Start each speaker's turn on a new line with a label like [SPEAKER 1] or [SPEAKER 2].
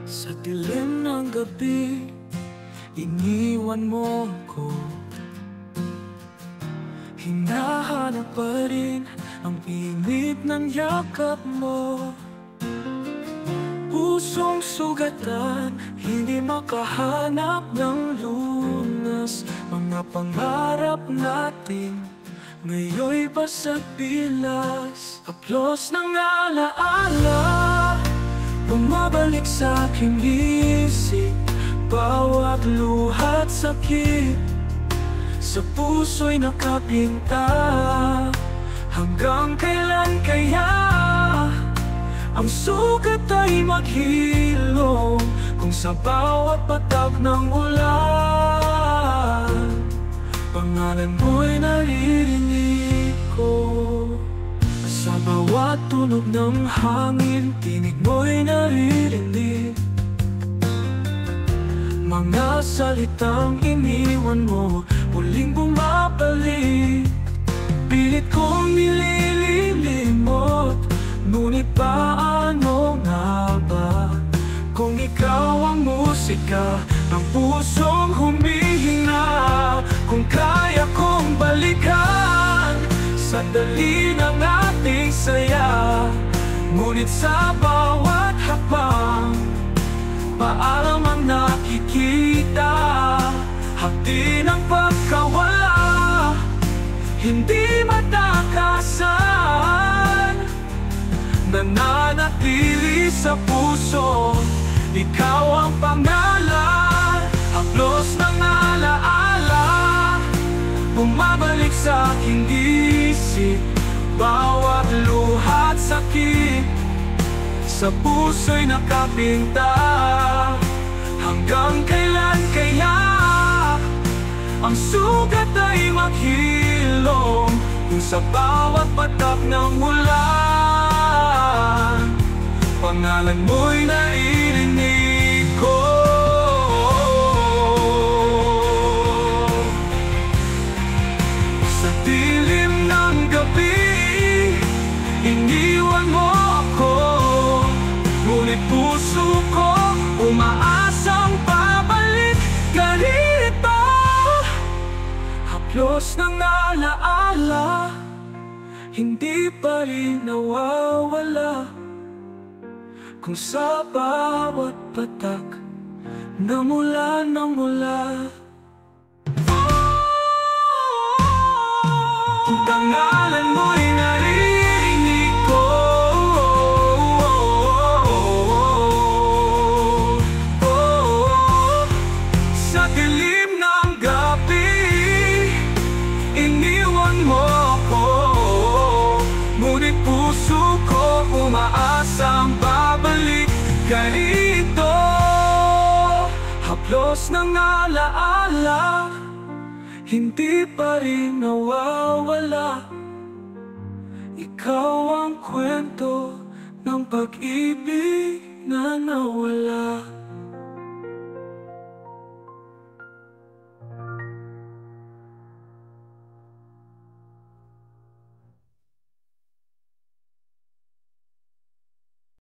[SPEAKER 1] Sa dilim ng gabi, iniwan mo ko. Hinahanap pa rin ang init ng yakap mo. Pusong sugatan, hindi makahanap ng lunas. Mga pangarap natin, ngayon'y basag bilas. Haplos ng alaala, bumabalik sa aking isip. Bawat luha't sakit sa puso'y nakapinta. Hanggang kailan kaya ang sugat ay maghilom, kung sa bawat patak ng ulan pangalan mo'y naririnig ko. Sa bawat tunog ng hangin, tinig mo'y naririnig. Mga salitang iniwan mo, muling bumabalik. Pilit kong nilililimot, ngunit paano nga ba kung ikaw ang musika ng pusong humihina? Kung kaya kong balikan sa dali ng ating saya, ngunit sa bawat hakbang paalam ang nakikita. Hapdi ng pagkawala, hindi matakasan. Nananatili sa puso, ikaw ang pangalan. Haplos ng alaala, bumabalik sa aking isip. Bawat luha't sakit sa puso'y nakapinta. Hanggang kailan kaya ang sugat ay maghilom, kung sa bawat patak ng ulan pangalan mo'y naririnig ko. Sa dilim ng gabi, iniwan mo ako, ngunit puso ko umaasang babalik ka rito. Haplos ng alaala, hindi pa rin nawawala, kung sa bawat patak na mula ng mula. Ang pangalan mo'y naririnig ko. Sa dilim ng gabi, iniwan mo ako, ngunit puso ko umaasang babalik ka rito. Haplos ng alaala, hindi pa rin nawawala. Ikaw ang kwento ng pag-ibig na nawala.